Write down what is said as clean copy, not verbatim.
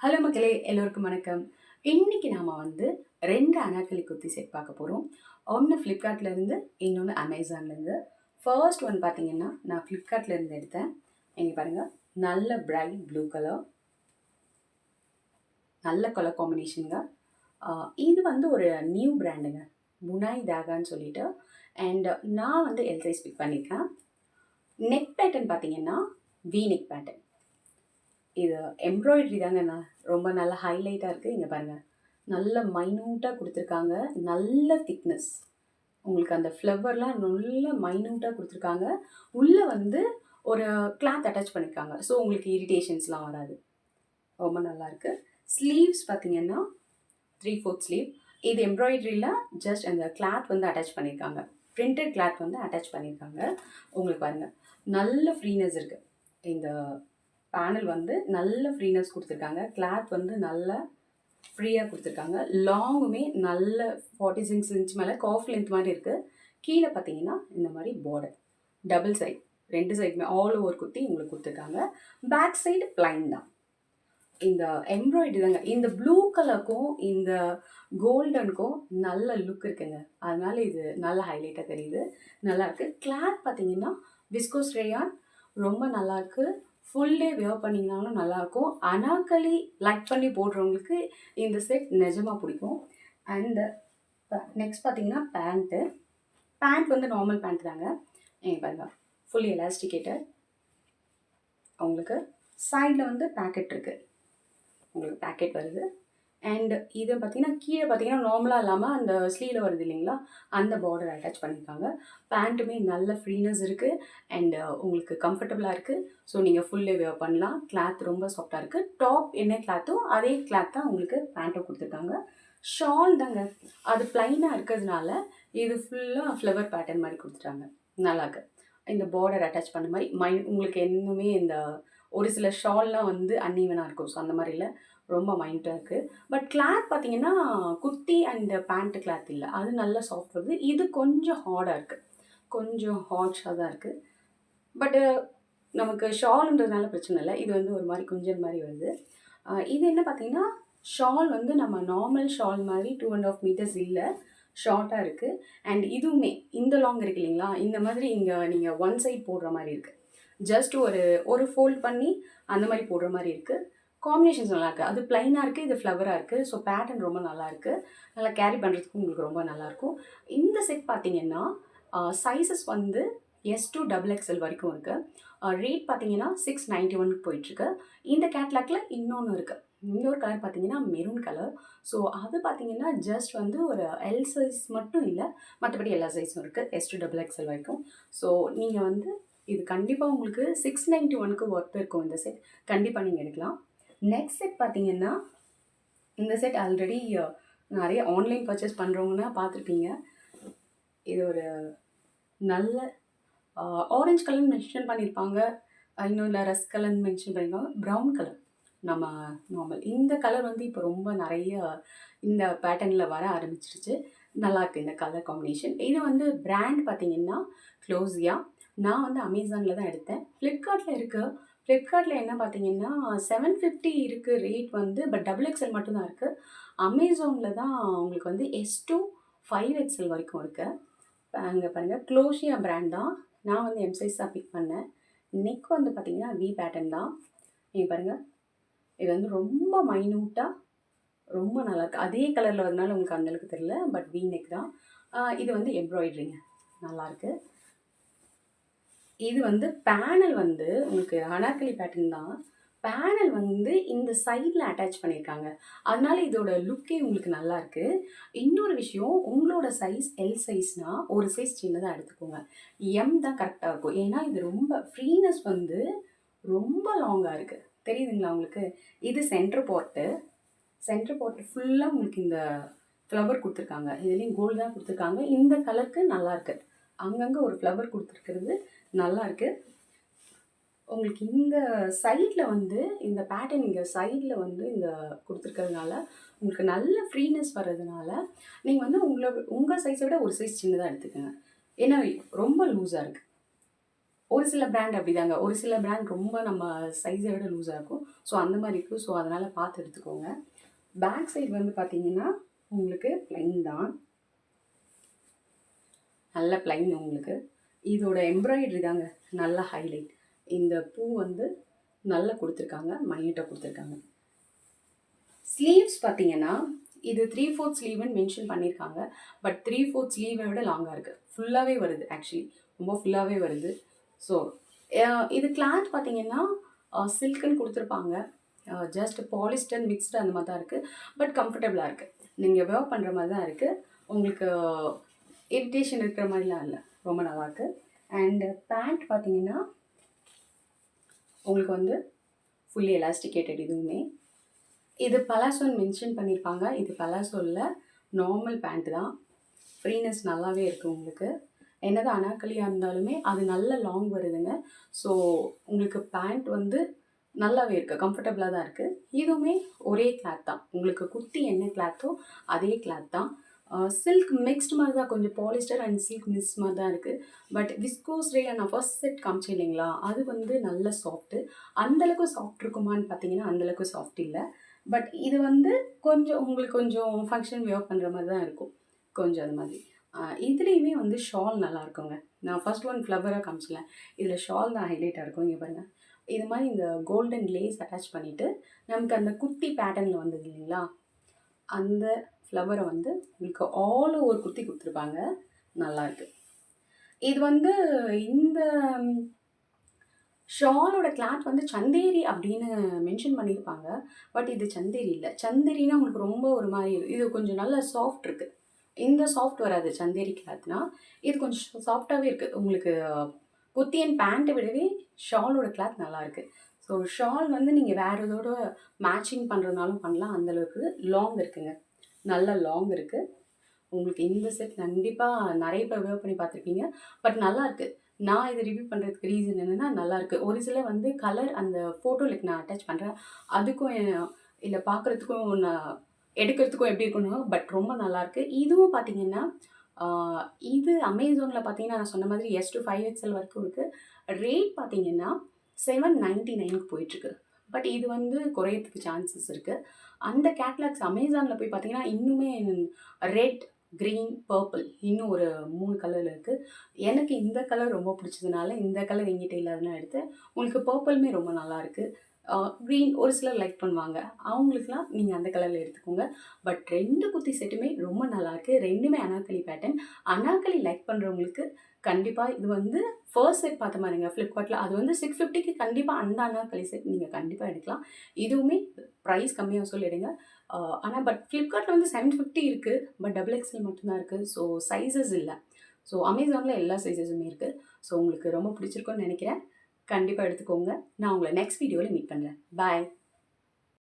Hello மக்களே, எல்லோருக்கும் வணக்கம். இன்னைக்கு நாம வந்து 2 அனார்கலி குர்த்தி செட் பார்க்க போறோம். ஒண்ணு Flipkartல இருந்து, இன்னொன்னு Amazonல இருந்து. ஃபர்ஸ்ட் ஒன் பார்த்தீங்கன்னா, நான் Flipkartல இருந்து எடுத்தேன். இங்க பாருங்க. நல்ல பிரைட் ப்ளூ கலர். நல்ல கலர் காம்பினேஷன்ங்க. இது வந்து ஒரு நியூ பிராண்டுங்க. புனாய் தாகான்னு சொல்லிட்டு. அண்ட் நான் வந்து எல் சைஸ் பிக் பண்ணியிருக்கேன். நெக் பேட்டர்ன் பார்த்தீங்கன்னா, வி நெக் பேட்டர்ன். இது எம்ப்ராய்டரி தாங்க ரொம்ப நல்ல ஹைலைட்டாக இருக்குது. இங்கே பாருங்கள், நல்ல மைன்யூட்டாக கொடுத்துருக்காங்க. நல்ல திக்னஸ். உங்களுக்கு அந்த ஃப்ளவர்லாம் நல்ல மைன்யூட்டாக கொடுத்துருக்காங்க. உள்ளே வந்து ஒரு கிளாத் அட்டாச் பண்ணியிருக்காங்க. ஸோ உங்களுக்கு இரிட்டேஷன்ஸ்லாம் வராது. ரொம்ப நல்லாயிருக்கு. ஸ்லீவ்ஸ் பார்த்தீங்கன்னா 3/4 ஸ்லீவ். இது எம்ப்ராய்டரியில் ஜஸ்ட் அந்த கிளாத் வந்து அட்டாச் பண்ணியிருக்காங்க. பிரிண்டட் கிளாத் வந்து அட்டாச் பண்ணியிருக்காங்க. உங்களுக்கு பாருங்கள், நல்ல ஃப்ரீனஸ் இருக்குது. இந்த பேனல் வந்து நல்ல ஃப்ரீனஸ் கொடுத்துருக்காங்க. கிளாத் வந்து நல்ல ஃப்ரீயாக கொடுத்துருக்காங்க. லாங்குமே நல்ல 46 இன்ச் மேலே காஃப் லென்த் மாதிரி இருக்குது. கீழே பார்த்தீங்கன்னா இந்த மாதிரி பார்டர் டபுள் சைட், 2 சைடுமே ஆல் ஓவர் குர்த்தி உங்களுக்கு கொடுத்துருக்காங்க. பேக் சைடு பிளைன் தான். இந்த எம்ப்ராய்டரி தாங்க, இந்த ப்ளூ கலருக்கும் இந்த கோல்டனுக்கும் நல்ல லுக் இருக்குங்க. அதனால இது நல்ல ஹைலைட்டாக தெரியுது. நல்லாயிருக்கு. கிளாத் பார்த்தீங்கன்னா விஸ்கோஸ் ரேயான், ரொம்ப நல்லாயிருக்கு. ஃபுல் டே வியர் பண்ணிங்கனாலும் நல்லாயிருக்கும். அனார்கலி லைக் பண்ணி போடுறவங்களுக்கு இந்த செட் நிஜமாக பிடிக்கும். அண்டு நெக்ஸ்ட் பார்த்தீங்கன்னா பேண்ட் வந்து நார்மல் பேண்ட் தாங்க. பாருங்க, ஃபுல்லி எலாஸ்டிகேட்டட். உங்களுக்கு சைடில் வந்து பேக்கெட் இருக்குது. உங்களுக்கு பேக்கெட் வருது. அண்ட் இது பார்த்தீங்கன்னா கீழே பார்த்தீங்கன்னா நார்மலாக இல்லாமல் அந்த ஸ்லீவில் வருது இல்லைங்களா, அந்த பார்டர் அட்டாச் பண்ணியிருக்காங்க. பேண்ட்டுமே நல்ல ஃப்ரீனஸ் இருக்குது. அண்டு உங்களுக்கு கம்ஃபர்டபுளாக இருக்குது. ஸோ நீங்கள் ஃபுல்லே வியர் பண்ணலாம். கிளாத் ரொம்ப சாஃப்டாக இருக்குது. டாப் என்ன கிளாத்தோ அதே கிளாத் தான் உங்களுக்கு பேண்ட்டும் கொடுத்துருக்காங்க. ஷால் தாங்க, அது ப்ளைனாக இருக்கிறதுனால இது ஃபுல்லாக ஃப்ளவர் பேட்டர்ன் மாதிரி கொடுத்துட்டாங்க. நல்லாயிருக்கு. இந்த பார்டர் அட்டாச் பண்ண மாதிரி உங்களுக்கு இன்னுமே இந்த ஒரு சில ஷால்லாம் வந்து அன்ஈவனாக இருக்கும். ஸோ அந்த மாதிரி இல்லை, ரொம்ப மைண்டாக இருக்குது. பட் கிளாத் பார்த்தீங்கன்னா குர்த்தி அண்ட் பேண்ட்டு கிளாத் இல்லை, அது நல்ல சாஃப்ட் வருது. இது கொஞ்சம் ஹார்டாக இருக்குது, கொஞ்சம் ஹார்ஷாக தான் இருக்குது. பட்டு நமக்கு ஷால்ன்றதுனால பிரச்சனை இல்லை. இது வந்து ஒரு மாதிரி குஞ்சல் மாதிரி வருது. இது என்ன பார்த்தீங்கன்னா, ஷால் வந்து நம்ம நார்மல் ஷால் மாதிரி 2.5 மீட்டர்ஸ் இல்லை, ஷார்ட்டாக இருக்குது. அண்ட் இதுவுமே இந்த லாங் இருக்குது இல்லைங்களா, இந்த மாதிரி இங்கே நீங்கள் ஒன் சைட் போடுற மாதிரி இருக்குது. ஜஸ்ட் ஒரு ஃபோல்ட் பண்ணி அந்த மாதிரி போடுற மாதிரி இருக்குது. காம்பினேஷன்ஸ் நல்லாயிருக்கு. அது ப்ளைனாக இருக்குது, இது ஃப்ளவராக இருக்குது. ஸோ பேட்டர்ன் ரொம்ப நல்லாயிருக்கு. நல்லா கேரி பண்ணுறதுக்கும் உங்களுக்கு ரொம்ப நல்லாயிருக்கும். இந்த செட் பார்த்தீங்கன்னா சைஸஸ் வந்து S to XXL வரைக்கும் இருக்குது. ரேட் பார்த்தீங்கன்னா 691 போயிட்டுருக்கு. இந்த கேட்லாக்ல இன்னொன்று இருக்குது. இன்னொரு கலர் பார்த்தீங்கன்னா மெரூன் கலர். ஸோ அது பார்த்தீங்கன்னா ஜஸ்ட் வந்து ஒரு எல் சைஸ் மட்டும் இல்லை, மற்றபடி எல்லா சைஸும் இருக்குது, S to XXL வரைக்கும். ஸோ நீங்கள் வந்து இது கண்டிப்பாக உங்களுக்கு 691க்கு ஒர்த் இருக்கும். இந்த செட் கண்டிப்பாக நீங்கள் எடுக்கலாம். நெக்ஸ்ட் செட் பார்த்தீங்கன்னா, இந்த செட் ஆல்ரெடி நிறைய ஆன்லைன் பர்ச்சேஸ் பண்ணுறவங்கன்னா பார்த்துருப்பீங்க. இது ஒரு நல்ல ஆரஞ்சு கலர் மென்ஷன் பண்ணியிருப்பாங்க, இன்னொன்று ரஸ்க் கலர் மென்ஷன் பண்ணியிருப்பாங்க, ப்ரௌன் கலர் நம்ம நார்மல். இந்த கலர் வந்து இப்போ ரொம்ப நிறைய இந்த பேட்டர்னில் வர ஆரம்பிச்சிருச்சு. நல்லாயிருக்கு இந்த கலர் காம்பினேஷன். இது வந்து பிராண்ட் பார்த்தீங்கன்னா க்ளோசியா. நான் வந்து அமேசானில் தான் எடுத்தேன். ஃப்ளிப்கார்ட்டில் இருக்குது. ஃப்ளிப்கார்ட்டில் என்ன பார்த்தீங்கன்னா 750 இருக்குது ரேட் வந்து, பட் XXL மட்டும்தான் இருக்குது. அமேசானில் தான் உங்களுக்கு வந்து S to 5XL வரைக்கும் இருக்குது. அங்கே பாருங்கள், க்ளோஷியா பிராண்ட் தான். நான் வந்து எம் சைஸ் தான் பிக் பண்ணேன். நெக் வந்து பார்த்தீங்கன்னா வி பேட்டர்ன் தான். நீங்கள் பாருங்கள், இது வந்து ரொம்ப மைன்யூட்டாக ரொம்ப நல்லாயிருக்கு. அதே கலரில் வரதுனால உங்களுக்கு அந்தளவுக்கு தெரியல, பட் வி நெக் தான். இது வந்து எம்ப்ராய்டரிங்க, நல்லாயிருக்கு. இது வந்து பேனல் வந்து உங்களுக்கு அனார்கலி பேட்டர்ன் தான். பேனல் வந்து இந்த சைடில் அட்டாச் பண்ணியிருக்காங்க. அதனால இதோட லுக்கே உங்களுக்கு நல்லாயிருக்கு. இன்னொரு விஷயம், உங்களோட சைஸ் எல் சைஸ்னால் ஒரு சைஸ் சின்னதாக எடுத்துக்கோங்க. எம் தான் கரெக்டாக இருக்கும். ஏன்னா இது ரொம்ப ஃப்ரீனஸ் வந்து ரொம்ப லாங்காக இருக்குது. தெரியுதுங்களா உங்களுக்கு? இது சென்டர் போர்ட்டு ஃபுல்லாக உங்களுக்கு இந்த ஃப்ளவர் கொடுத்துருக்காங்க. இதுலேயும் கோல்டு தான் கொடுத்துருக்காங்க. இந்த கலருக்கு நல்லாயிருக்கு. அங்கங்கே ஒரு ஃப்ளவர் கொடுத்துருக்கிறது நல்லாயிருக்கு. உங்களுக்கு இந்த சைடில் வந்து இந்த பேட்டர்ன் இங்கே சைடில் வந்து இந்த கொடுத்துருக்கிறதுனால உங்களுக்கு நல்ல ஃப்ரீனஸ் வர்றதுனால நீங்கள் வந்து உங்கள் சைஸை விட ஒரு சைஸ் சின்னதாக எடுத்துக்கோங்க. ஏன்னா ரொம்ப லூஸாக இருக்குது. ஒரு சில பிராண்ட் அப்படிதாங்க. ஒரு சில பிராண்ட் ரொம்ப நம்ம சைஸை விட லூஸாக இருக்கும். ஸோ அந்த மாதிரி இருக்கும். ஸோ அதனால் பார்த்து எடுத்துக்கோங்க. பேக் சைடு வந்து பார்த்தீங்கன்னா உங்களுக்கு ப்ளைன் தான். நல்ல ப்ளைன் உங்களுக்கு. இதோட எம்ப்ராய்டரி தாங்க நல்ல ஹைலைட். இந்த பூ வந்து நல்லா கொடுத்துருக்காங்க, மைன்யூட்டாக கொடுத்துருக்காங்க. ஸ்லீவ்ஸ் பார்த்தீங்கன்னா இது 3/4 ஸ்லீவ்னு மென்ஷன் பண்ணியிருக்காங்க. பட் 3/4 ஸ்லீவை விட லாங்காக இருக்குது. ஃபுல்லாகவே வருது ஆக்சுவலி. ரொம்ப ஃபுல்லாகவே வருது. ஸோ இது கிளாத் பார்த்தீங்கன்னா சில்க்குன்னு கொடுத்துருப்பாங்க. ஜஸ்ட் பாலிஸ்டர் மிக்ஸ்டு அந்த மாதிரி தான் இருக்குது. பட் கம்ஃபர்டபுளாக இருக்குது. நீங்கள் வேர் பண்ணுற மாதிரி தான் இருக்குது. உங்களுக்கு இரிட்டேஷன் இருக்கிற மாதிரிலாம் இல்லை. ரொம்ப நல்லாயிருக்கு. அண்டு பேண்ட் பார்த்தீங்கன்னா உங்களுக்கு வந்து ஃபுல்லி எலாஸ்டிகேட்டட். இதுவுமே இது பலாசோன்னு மென்ஷன் பண்ணியிருப்பாங்க. இது பலாசோ இல்லை, நார்மல் பேண்ட்டு தான். ஃப்ரீனஸ் நல்லாவே இருக்குது உங்களுக்கு. என்னதான் அனார்கலியாக இருந்தாலுமே அது நல்ல லாங் வருதுங்க. ஸோ உங்களுக்கு பேண்ட் வந்து நல்லாவே இருக்குது, கம்ஃபர்டபுளாக தான் இருக்குது. இதுவுமே ஒரே கிளாத் தான். உங்களுக்கு குர்த்தி என்ன கிளாத்தோ அதே கிளாத் தான். சில்க் மிக்ஸ்டு மாதிரி தான், கொஞ்சம் பாலிஸ்டர் அண்ட் சில்க் மிக்ஸ் மாதிரி தான் இருக்குது. பட் விஸ்கோஸ் ரே நான் ஃபர்ஸ்ட் செட் காமிச்சேன் இல்லைங்களா, அது வந்து நல்ல சாஃப்ட்டு. அந்தளவுக்கு சாஃப்ட் இருக்குமான்னு பார்த்தீங்கன்னா அந்தளவுக்கு சாஃப்ட் இல்லை. பட் இது வந்து கொஞ்சம் உங்களுக்கு கொஞ்சம் ஃபங்க்ஷன் வியர் பண்ணுற மாதிரி தான் இருக்கும். கொஞ்சம் அது மாதிரி. இதுலேயுமே வந்து ஷால் நல்லா இருக்குங்க. நான் ஃபர்ஸ்ட் ஒன் ஃப்ளவராக காமிச்சல, இதில் ஷால் தான் ஹைலைட்டாக இருக்கும். இங்கே பாருங்கள், இது மாதிரி இந்த கோல்டன் லேஸ் அட்டாச் பண்ணிவிட்டு நமக்கு அந்த குர்த்தி பேட்டர்னில் வந்தது இல்லைங்களா, அந்த ஃப்ளவரை வந்து உங்களுக்கு ஆல் ஓவர் குர்த்தி கொடுத்துருப்பாங்க. நல்லாயிருக்கு. இது வந்து இந்த ஷாலோட கிளாத் வந்து சந்தேரி அப்படின்னு மென்ஷன் பண்ணியிருப்பாங்க. பட் இது சந்தேரி இல்லை. சந்தேரினா உங்களுக்கு ரொம்ப ஒரு மாதிரி இது கொஞ்சம் நல்ல சாஃப்ட் இருக்குது. இந்த சாஃப்ட் வராது சந்தேரி கிளாத்னா. இது கொஞ்சம் சாஃப்டாகவே இருக்குது. உங்களுக்கு குர்த்தி அண்ட் பேண்ட்டை விடவே ஷாலோட கிளாத் நல்லாயிருக்கு. ஸோ ஷால் வந்து நீங்கள் வேறு இதோட மேட்சிங் பண்ணுறதுனாலும் பண்ணலாம். அந்தளவுக்கு லாங் இருக்குங்க. நல்ல லாங் இருக்குது. உங்களுக்கு இந்த செட் கண்டிப்பாக நிறைய பேர் வேர் பண்ணி பார்த்துருப்பீங்க. பட் நல்லாயிருக்கு. நான் இதை ரிவ்யூ பண்ணுறதுக்கு ரீசன் என்னென்னா நல்லாயிருக்கு. ஒரு சில வந்து கலர் அந்த ஃபோட்டோவில் நான் அட்டாச் பண்ணுறேன். அதுக்கும் இல்லை பார்க்குறதுக்கும் நான் எடுக்கிறதுக்கும் எப்படி இருக்குன்னு, பட் ரொம்ப நல்லாயிருக்கு. இதுவும் பார்த்தீங்கன்னா இது அமேசானில் பார்த்தீங்கன்னா நான் சொன்ன மாதிரி S to 5XL வரைக்கும் இருக்குது. ரேட் பார்த்தீங்கன்னா 799க்கு போயிட்டுருக்கு. பட் இது வந்து குறையறதுக்கு சான்சஸ் இருக்குது. அந்த கேட்லாக்ஸ் அமேசானில் போய் பார்த்தீங்கன்னா இன்னுமே ரெட், க்ரீன், பர்பிள் இன்னும் ஒரு 3 கலரில் இருக்குது. எனக்கு இந்த கலர் ரொம்ப பிடிச்சதுனால இந்த கலர் எங்கிட்ட இல்லாததுனா எடுத்தேன். உங்களுக்கு பர்பிளுமே ரொம்ப நல்லாயிருக்கு. க்ரீன் ஒரு சிலர் லைக் பண்ணுவாங்க. அவங்களுக்குலாம் நீங்கள் அந்த கலரில் எடுத்துக்கோங்க. பட் 2 குர்த்தி செட்டுமே ரொம்ப நல்லாயிருக்கு. 2மே அனார்கலி பேட்டர்ன். அனார்கலி லைக் பண்ணுறவங்களுக்கு கண்டிப்பாக இது வந்து ஃபர்ஸ்ட் செட் பார்த்த மாதிரிங்க ஃப்ளிப்கார்ட்டில். அது வந்து 650க்கு கண்டிப்பாக அந்த அனார்கலி செட் நீங்கள் கண்டிப்பாக எடுக்கலாம். இதுவுமே ப்ரைஸ் கம்மியாக சொல்லி எடுங்க. ஆனால் பட் ஃப்ளிப்கார்ட்டில் வந்து 750 இருக்குது. பட் XXL மட்டும்தான் இருக்குது. ஸோ சைஸஸ் இல்லை. ஸோ அமேசானில் எல்லா சைஸஸுமே இருக்குது. ஸோ உங்களுக்கு ரொம்ப பிடிச்சிருக்குன்னு நினைக்கிறேன். கண்டிப்பாக எடுத்துக்கோங்க. நான் உங்களை நெக்ஸ்ட் வீடியோவில் மீட் பண்ணுறேன். பாய்.